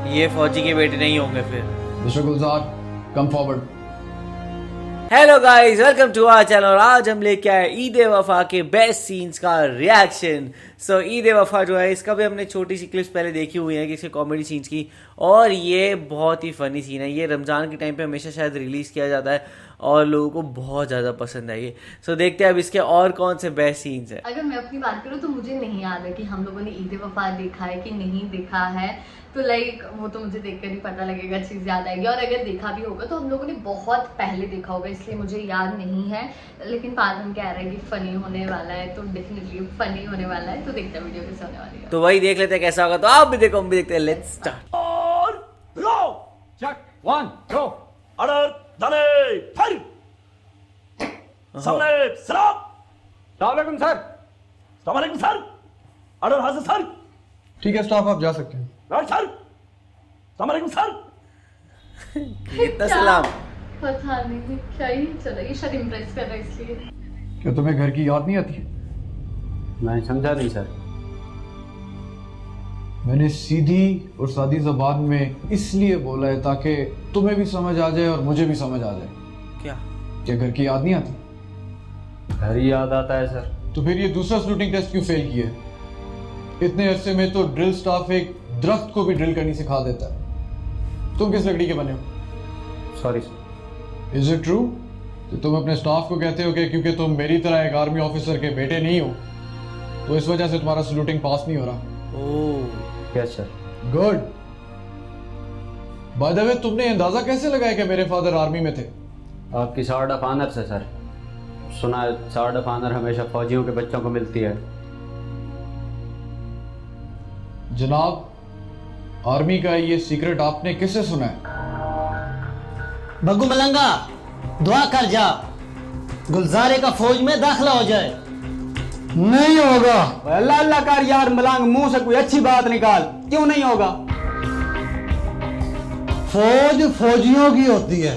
ये फौजी के बेटे नहीं होंगे फिर। Mister Gulzar, come forward. Hello guys, welcome to our channel. और आज हम लेके आए ईद ए वफा के बेस्ट सीन्स का रिएक्शन। सो ईद ए वफा जो है, इसका भी हमने छोटी सी क्लिप्स पहले देखी हुई है कि इसके कॉमेडी सीन्स की, और ये बहुत ही फनी सीन है। ये रमज़ान के टाइम पे हमेशा शायद रिलीज़ किया जाता है और लोगों को बहुत ज़्यादा पसंद है ये। सो देखते हैं अब इसके और कौन से बेस्ट सीन्स हैं। अगर मैं अपनी बात करूँ तो मुझे नहीं याद है कि हम लोगों ने ईद ए वफा देखा है कि नहीं देखा है, तो लाइक वो तो मुझे देखकर ही पता लगेगा, चीज़ याद आएगी। और अगर देखा भी होगा तो हम लोगों ने बहुत पहले देखा होगा, इसलिए मुझे याद नहीं है। लेकिन पादन कह रहा है कि फनी होने वाला है, तो डेफिनेटली फनी होने वाला है। तो देखते हैं वीडियो कैसे होने वाली है। तो वही देख लेते हैं कैसा होगा। तो आप भी देखो, हम भी देखते हैं। Let's start. Check. 1, 2. ऑर्डर डाले फायर सामने सलाम सलाम सर। सलाम अलैकुम सर। ऑर्डर हाजिर सर। ठीक है स्टाफ, आप जा सकते हैं। Right sir. सलाम अलैकुम सर। कितना सलाम। पता नहीं क्या ही चला, ये शायद इम्प्रेस कर रहा है इसलिए। क्या तुम्हें घर की याद नहीं आती? मैं समझा नहीं सर। मैंने सीधी और सादी जबान में इसलिए बोला है ताकि तुम्हें भी समझ आ जाए और मुझे भी समझ आ जाए। क्या घर की याद नहीं आती? घर ही याद आता है सर। तो फिर ये दूसरा सलूटिंग टेस्ट क्यों फेल किया? इतने अरसे में तो ड्रिल स्टाफ एक दरख्त को भी ड्रिल करनी सिखा देता है। तुम किस लकड़ी के बने हो? Sorry sir. Is it true कि तुम अपने स्टाफ को कहते हो कि क्योंकि तुम मेरी तरह एक आर्मी ऑफिसर के बेटे नहीं हो तो इस वजह से तुम्हारा सलूटिंग पास नहीं हो रहा? Oh yes sir. Good. By the way, तुमने अंदाजा कैसे लगाया कि मेरे फादर आर्मी में थे? आपकी सार्ड ऑफ ऑनर से सर। सुना है सार्ड ऑफ ऑनर हमेशा फौजियों के बच्चों को मिलती है। जनाब, आर्मी का ये सीक्रेट आपने किससे सुना है? बग्गू मलंगा, दुआ कर जा गुलजारे का फौज में दाखिला हो जाए। नहीं होगा। अल्लाह अल्लाह कर यार मलंग, मुंह से कोई अच्छी बात निकाल। क्यों नहीं होगा? फौज फौजियों की होती है।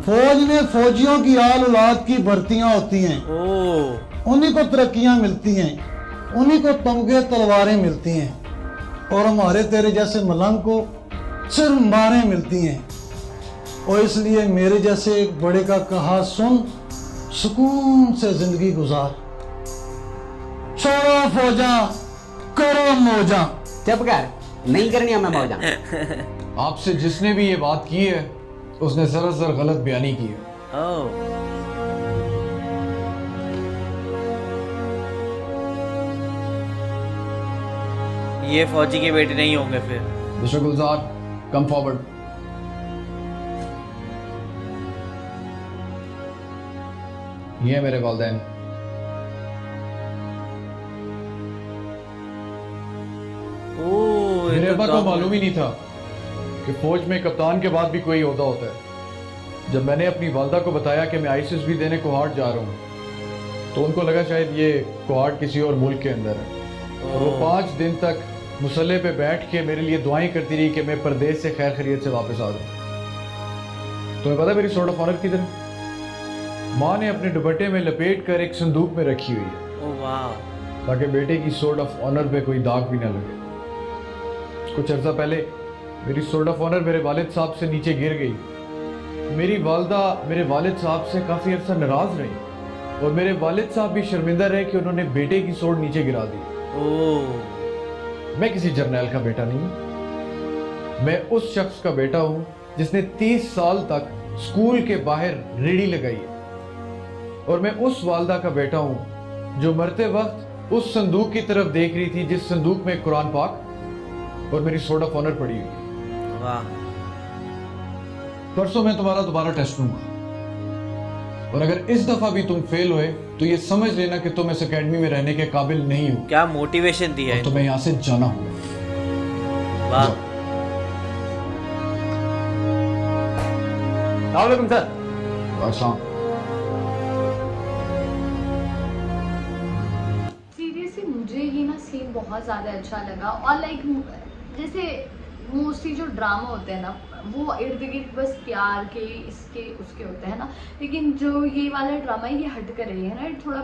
फौज में फौजियों की आल औलाद की भर्तियां होती हैं। उन्हीं को तरक्कियां मिलती हैं, उन्हीं को तमगे तलवारें मिलती हैं, और हमारे तेरे जैसे मलंग को सिर्फ मारें मिलती हैं। और इसलिए मेरे जैसे एक बड़े का कहा सुन, सुकून से जिंदगी गुजार। छोड़ो फौजा, करो मौजा। चुप कर, नहीं करनी हमें मौजा। आपसे जिसने भी ये बात की है उसने सरासर गलत बयानी की है। ये फौजी के बेटे नहीं होंगे फिर। Mister Gulzar, come forward. ये मेरे वालिदैन। मेरे अब्बा को मालूम ही नहीं था कि फौज में कप्तान के बाद भी कोई ओहदा होता है। जब मैंने अपनी वालदा को बताया कि मैं आईसीएस भी देने कोहाट जा रहा हूँ तो उनको लगा शायद ये कोहाट किसी और मुल्क के अंदर है, और वो 5 दिन तक मुसल्ले पे बैठ के मेरे लिए दुआएं करती रही कि मैं परदेश से खैर खैरियत से वापस आ जाऊँ। तुम्हें पता मेरी सोर्ड ऑफ ऑनर किधर है? माँ ने अपने दुपट्टे में लपेट कर एक संदूक में रखी हुई है। ओह वाह। ताकि बेटे की सोर्ड ऑफ ऑनर पे कोई दाग भी ना लगे। कुछ अर्सा पहले मेरी सोर्ड ऑफ ऑनर मेरे वालिद साहब से नीचे गिर गई। मेरी वालदा मेरे वालिद साहब से काफ़ी अर्सा नाराज़ रही और मेरे वालिद साहब भी शर्मिंदा रहे कि उन्होंने बेटे की सोर्ड नीचे गिरा दी। मैं किसी जर्नैल का बेटा नहीं हूँ, मैं उस शख्स का बेटा हूँ जिसने 30 साल तक स्कूल के बाहर रेड़ी लगाई है, और मैं उस वालदा का बेटा हूँ जो मरते वक्त उस संदूक की तरफ देख रही थी जिस संदूक में कुरान पाक और मेरी सोर्ड ऑफ ऑनर पड़ी हुई। वाह। परसों मैं तुम्हारा दोबारा टेस्ट लूंगा, और अगर इस दफा भी तुम फेल हुए तो ये समझ लेना कि तुम इस एकेडमी में रहने के काबिल नहीं हो। क्या मोटिवेशन दी है। तुम्हें यहाँ से जाना होगा। वाह। सलाम सर। अस्सलाम। सीरियसली मुझे ये ना सीन बहुत ज़्यादा अच्छा लगा। और लाइक जैसे मोस्टली जो ड्रामा होते हैं ना वो इर्द गिर्द बस प्यार के इसके उसके होते हैं ना, लेकिन जो ये वाला ड्रामा है ये हट कर रही है ना, थोड़ा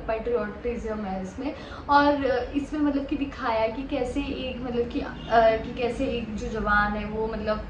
पैट्रियोटिज्म है इसमें। और इसमें मतलब कि दिखाया है कि कैसे एक मतलब कि कैसे एक जो जवान है वो मतलब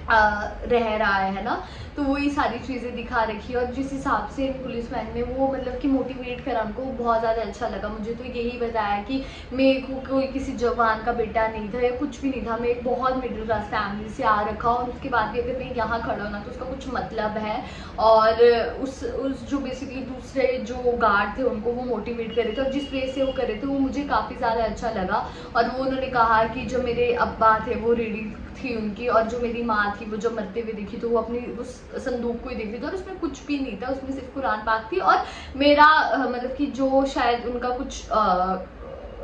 रह रहा है ना, तो वही सारी चीज़ें दिखा रखी है। और जिस हिसाब से पुलिसमैन में वो मतलब कि मोटिवेट करा उनको, बहुत ज़्यादा अच्छा लगा मुझे। तो यही बताया कि मेरे को कोई किसी जवान का बेटा नहीं था या कुछ भी नहीं था, मैं एक बहुत मिडिल क्लास फैमिली से आ रखा और उसके बाद भी अगर मैं यहाँ खड़ा हूँ ना तो उसका कुछ मतलब है। और उस जो बेसिकली दूसरे जो गार्ड थे उनको वो मोटिवेट करे थे और जिस वे से वो करे थे वो मुझे काफ़ी ज़्यादा अच्छा लगा। और वो उन्होंने कहा कि जो मेरे अब्बा थे वो रेडी थी उनकी, और जो मेरी माँ थी वो जब मरते हुए दिखी तो वो अपनी उस संदूक को ही देख रही थी और उसमें कुछ भी नहीं था, उसमें सिर्फ कुरान पाक थी। और मेरा मतलब कि जो शायद उनका कुछ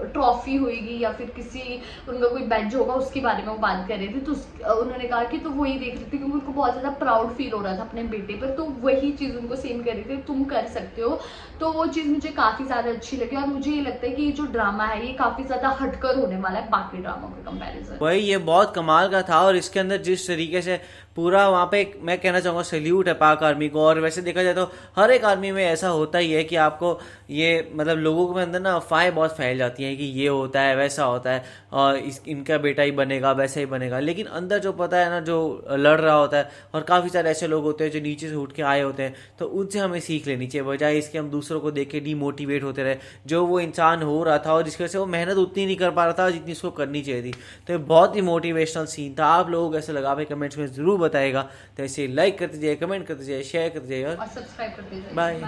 ट्रॉफी होगी या फिर किसी उनका कोई बैज होगा उसके बारे में वो बात कर रहे थे। तो उन्होंने कहा कि तो वही देख रहे थे क्योंकि उनको बहुत ज़्यादा प्राउड फील हो रहा था अपने बेटे पर, तो वही चीज़ उनको सेम कर रही थी, तुम कर सकते हो। तो वो चीज़ मुझे काफ़ी ज़्यादा अच्छी लगी और मुझे ये लगता है कि ये जो ड्रामा है ये काफ़ी ज़्यादा हटकर होने वाला है बाकी ड्रामों के कंपेरिजन। वही ये बहुत कमाल का था। और इसके अंदर जिस तरीके से पूरा वहाँ पे मैं कहना चाहूँगा सैल्यूट है पाक आर्मी को। और वैसे देखा जाए तो हर एक आर्मी में ऐसा होता ही है कि आपको ये मतलब लोगों के अंदर ना अफवाहें बहुत फैल जाती हैं कि ये होता है वैसा होता है और इनका बेटा ही बनेगा वैसा ही बनेगा, लेकिन अंदर जो पता है ना जो लड़ रहा होता है और काफ़ी सारे ऐसे लोग होते हैं जो नीचे से उठ के आए होते हैं, तो उनसे हमें सीख लेनी चाहिए बजाय इसके हम दूसरों को देख के डीमोटिवेट होते रहे। जो वो इंसान हो रहा था और जिसकी वजह से वो मेहनत उतनी नहीं कर पा रहा था जितनी उसको करनी चाहिए थी, तो ये बहुत ही मोटिवेशनल सीन था। आप लोगों को ऐसा लगा भाई कमेंट्स में ज़रूर बताएगा। तो ऐसे लाइक करते जाइए, कमेंट करते जाइए, शेयर करते जाइए और सब्सक्राइब करते जाइए। बाय।